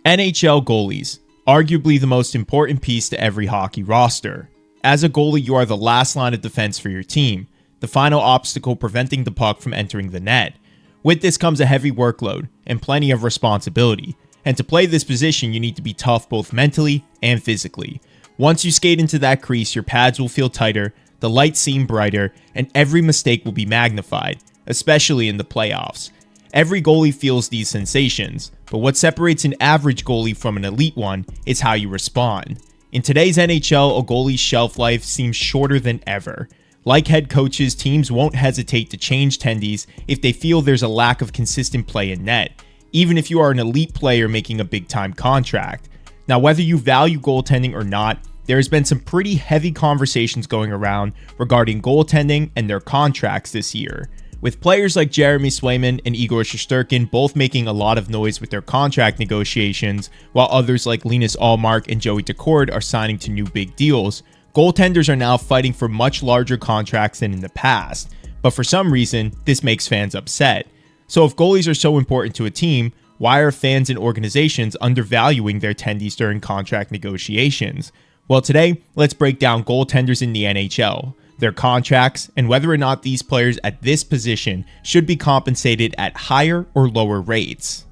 NHL goalies, arguably the most important piece to every hockey roster. As a goalie, you are the last line of defense for your team, the final obstacle preventing the puck from entering the net. With this comes a heavy workload and plenty of responsibility, and to play this position you need to be tough both mentally and physically. Once you skate into that crease, your pads will feel tighter, the lights seem brighter, and every mistake will be magnified, especially in the playoffs. Every goalie feels these sensations, but what separates an average goalie from an elite one is how you respond. In today's NHL, a goalie's shelf life seems shorter than ever. Like head coaches, teams won't hesitate to change tendies if they feel there's a lack of consistent play in net, even if you are an elite player making a big-time contract. Now, whether you value goaltending or not, there has been some pretty heavy conversations going around regarding goaltending and their contracts this year. With players like Jeremy Swayman and Igor Shesterkin both making a lot of noise with their contract negotiations, while others like Linus Ullmark and Joey Daccord are signing to new big deals, goaltenders are now fighting for much larger contracts than in the past. But for some reason, this makes fans upset. So if goalies are so important to a team, why are fans and organizations undervaluing their tendies during contract negotiations? Well, today, let's break down goaltenders in the NHL, their contracts, and whether or not these players at this position should be compensated at higher or lower rates.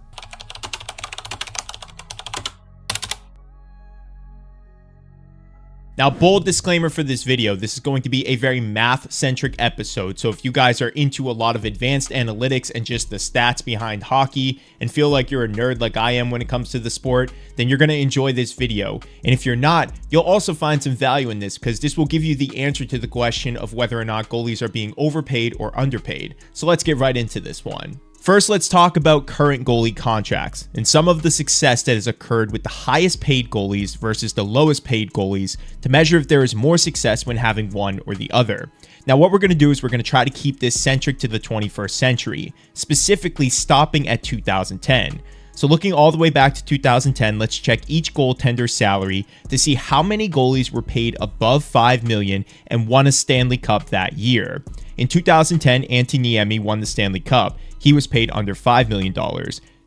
Now, bold disclaimer for this video, this is going to be a very math-centric episode, so if you guys are into a lot of advanced analytics and just the stats behind hockey and feel like you're a nerd like I am when it comes to the sport, then you're going to enjoy this video. And if you're not, you'll also find some value in this because this will give you the answer to the question of whether or not goalies are being overpaid or underpaid. So let's get right into this one. First, let's talk about current goalie contracts and some of the success that has occurred with the highest paid goalies versus the lowest paid goalies to measure if there is more success when having one or the other. Now, what we're going to do is we're going to try to keep this centric to the 21st century, specifically stopping at 2010. So looking all the way back to 2010, let's check each goaltender's salary to see how many goalies were paid above $5 million and won a Stanley Cup that year. In 2010, Antti Niemi won the Stanley Cup. He was paid under $5 million.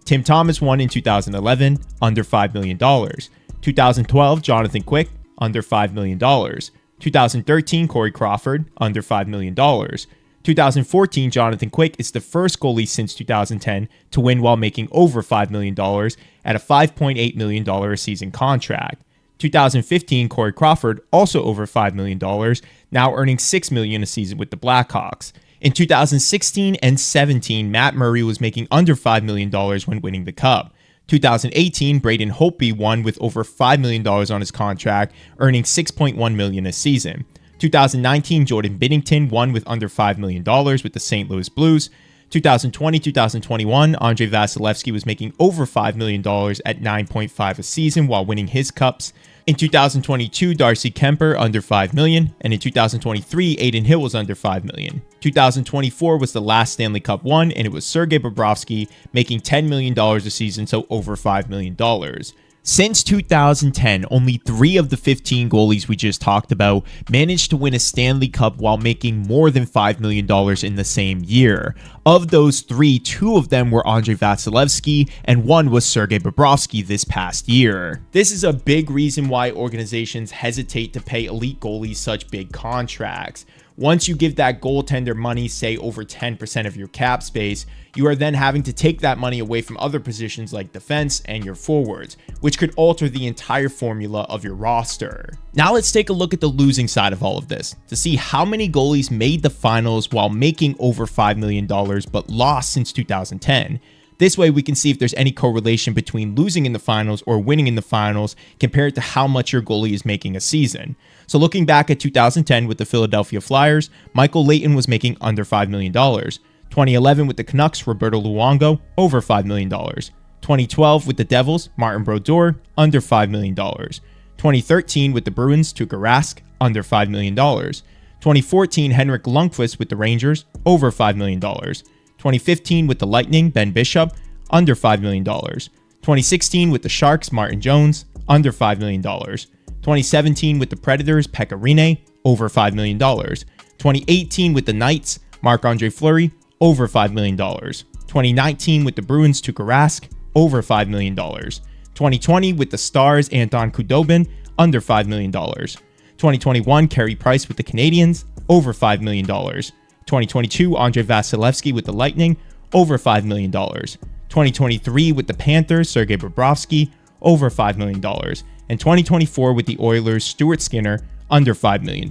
Tim Thomas won in 2011, under $5 million. 2012, Jonathan Quick, under $5 million. 2013, Corey Crawford, under $5 million. 2014, Jonathan Quick is the first goalie since 2010 to win while making over $5 million at a $5.8 million a season contract. 2015, Corey Crawford, also over $5 million, now earning $6 million a season with the Blackhawks. In 2016 and 17, Matt Murray was making under $5 million when winning the Cup. 2018, Braden Holtby won with over $5 million on his contract, earning $6.1 million a season. 2019, Jordan Binnington won with under $5 million with the St. Louis Blues. 2020-2021, Andrei Vasilevsky was making over $5 million at $9.5 a season while winning his cups. In 2022, Darcy Kemper under $5 million, and in 2023, Adin Hill was under $5 million. 2024 was the last Stanley Cup won, and it was Sergei Bobrovsky making $10 million a season, so over $5 million. Since 2010, only 3 of the 15 goalies we just talked about managed to win a Stanley Cup while making more than $5 million in the same year. Of those 3, 2 of them were Andrei Vasilevsky, and 1 was Sergei Bobrovsky this past year. This is a big reason why organizations hesitate to pay elite goalies such big contracts. Once you give that goaltender money, say over 10% of your cap space, you are then having to take that money away from other positions like defense and your forwards, which could alter the entire formula of your roster. Now let's take a look at the losing side of all of this to see how many goalies made the finals while making over $5 million but lost since 2010. This way we can see if there's any correlation between losing in the finals or winning in the finals compared to how much your goalie is making a season. So looking back at 2010 with the Philadelphia Flyers, Michael Leighton was making under $5 million. 2011 with the Canucks, Roberto Luongo, over $5 million. 2012 with the Devils, Martin Brodeur, under $5 million. 2013 with the Bruins, Tuukka Rask, under $5 million. 2014 Henrik Lundqvist with the Rangers, over $5 million. 2015 with the Lightning, Ben Bishop, under $5 million. 2016 with the Sharks, Martin Jones, under $5 million. 2017 with the Predators, Pekka Rinne, over $5 million. 2018 with the Knights, Marc-Andre Fleury, over $5 million. 2019 with the Bruins, Tuukka Rask, over $5 million. 2020 with the Stars, Anton Khudobin, under $5 million. 2021, Carey Price with the Canadiens, over $5 million. 2022, Andrei Vasilevsky with the Lightning, over $5 million. 2023 with the Panthers, Sergei Bobrovsky, over $5 million. And 2024 with the Oilers, Stuart Skinner, under $5 million.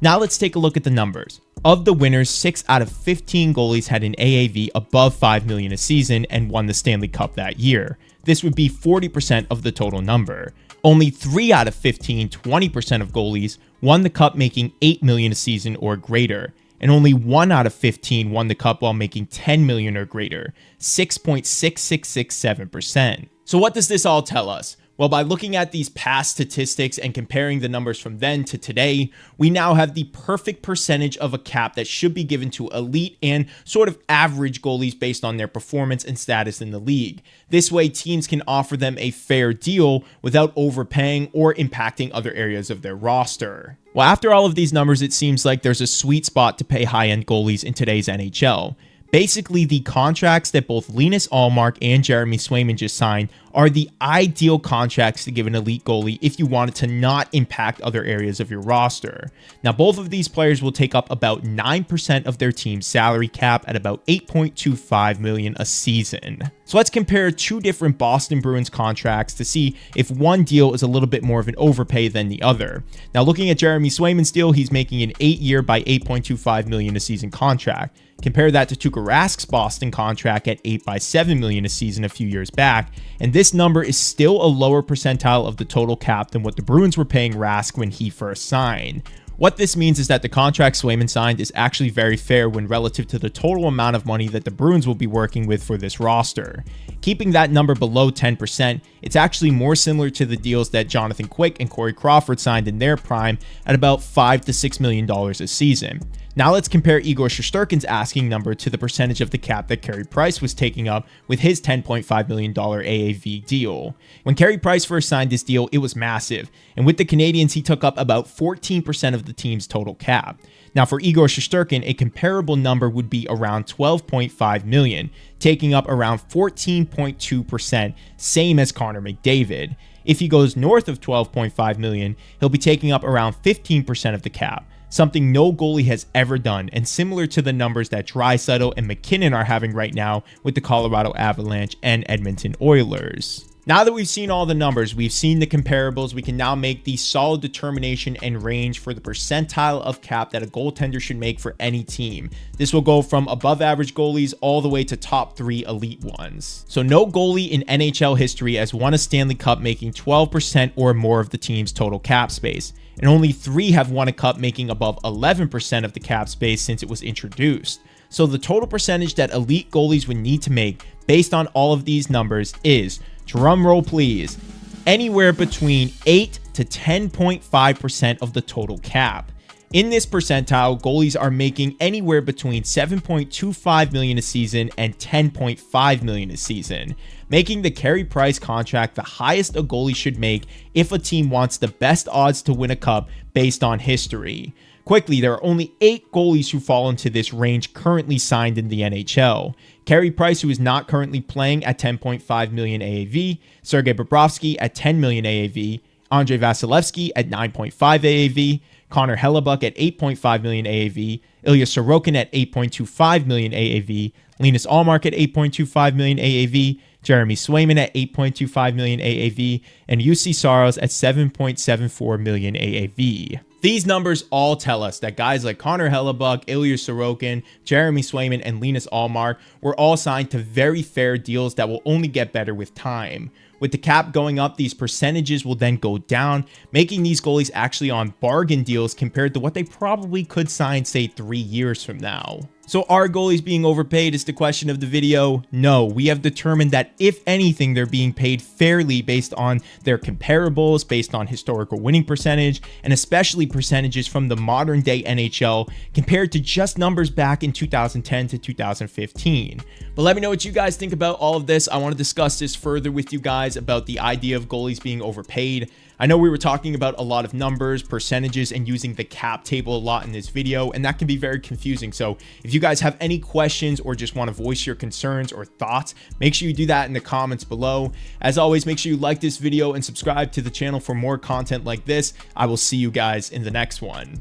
Now let's take a look at the numbers. Of the winners, 6 out of 15 goalies had an AAV above $5 million a season and won the Stanley Cup that year. This would be 40% of the total number. Only 3 out of 15, 20% of goalies, won the cup making $8 million a season or greater. And only 1 out of 15 won the cup while making $10 million or greater, 6.6667%. So what does this all tell us? Well, by looking at these past statistics and comparing the numbers from then to today, we now have the perfect percentage of a cap that should be given to elite and sort of average goalies based on their performance and status in the league. This way, teams can offer them a fair deal without overpaying or impacting other areas of their roster. Well, after all of these numbers, it seems like there's a sweet spot to pay high-end goalies in today's NHL. Basically, the contracts that both Linus Ullmark and Jeremy Swayman just signed are the ideal contracts to give an elite goalie if you want it to not impact other areas of your roster. Now, both of these players will take up about 9% of their team's salary cap at about $8.25 million a season. So let's compare 2 different Boston Bruins contracts to see if one deal is a little bit more of an overpay than the other. Now, looking at Jeremy Swayman's deal, he's making an 8-year by $8.25 million a season contract. Compare that to Tuukka Rask's Boston contract at $8 by $7 million a season a few years back, and this number is still a lower percentile of the total cap than what the Bruins were paying Rask when he first signed. What this means is that the contract Swayman signed is actually very fair when relative to the total amount of money that the Bruins will be working with for this roster. Keeping that number below 10%, it's actually more similar to the deals that Jonathan Quick and Corey Crawford signed in their prime at about $5 to $6 million a season. Now let's compare Igor Shesterkin's asking number to the percentage of the cap that Carey Price was taking up with his $10.5 million AAV deal. When Carey Price first signed this deal, it was massive, and with the Canadiens, he took up about 14% of the team's total cap. Now for Igor Shesterkin, a comparable number would be around $12.5 million, taking up around 14.2%, same as Connor McDavid. If he goes north of $12.5 million, he'll be taking up around 15% of the cap, something no goalie has ever done, and similar to the numbers that Draisaitl and McKinnon are having right now with the Colorado Avalanche and Edmonton Oilers. Now that we've seen all the numbers, we've seen the comparables, we can now make the solid determination and range for the percentile of cap that a goaltender should make for any team. This will go from above average goalies all the way to top 3 elite ones. So no goalie in NHL history has won a Stanley Cup making 12% or more of the team's total cap space, and only 3 have won a cup making above 11% of the cap space since it was introduced. So the total percentage that elite goalies would need to make based on all of these numbers is, drum roll please, anywhere between 8 to 10.5% of the total cap. In this percentile, goalies are making anywhere between $7.25 million a season and $10.5 million a season, making the Carey Price contract the highest a goalie should make if a team wants the best odds to win a cup based on history. Quickly, there are only 8 goalies who fall into this range currently signed in the NHL. Carey Price, who is not currently playing, at $10.5 million AAV, Sergei Bobrovsky at $10 million AAV, Andrei Vasilevsky at $9.5 AAV, Connor Hellebuck at $8.5 million AAV, Ilya Sorokin at $8.25 million AAV, Linus Ullmark at $8.25 million AAV, Jeremy Swayman at $8.25 million AAV, and UC Saros at $7.74 million AAV. These numbers all tell us that guys like Connor Hellebuck, Ilya Sorokin, Jeremy Swayman, and Linus Ullmark were all signed to very fair deals that will only get better with time. With the cap going up, these percentages will then go down, making these goalies actually on bargain deals compared to what they probably could sign, say, 3 years from now. So are goalies being overpaid is the question of the video? No, we have determined that if anything, they're being paid fairly based on their comparables, based on historical winning percentage, and especially percentages from the modern day NHL compared to just numbers back in 2010 to 2015. But let me know what you guys think about all of this. I want to discuss this further with you guys about the idea of goalies being overpaid. I know we were talking about a lot of numbers, percentages, and using the cap table a lot in this video, and that can be very confusing. So if you guys have any questions or just want to voice your concerns or thoughts, make sure you do that in the comments below. As always, make sure you like this video and subscribe to the channel for more content like this. I will see you guys in the next one.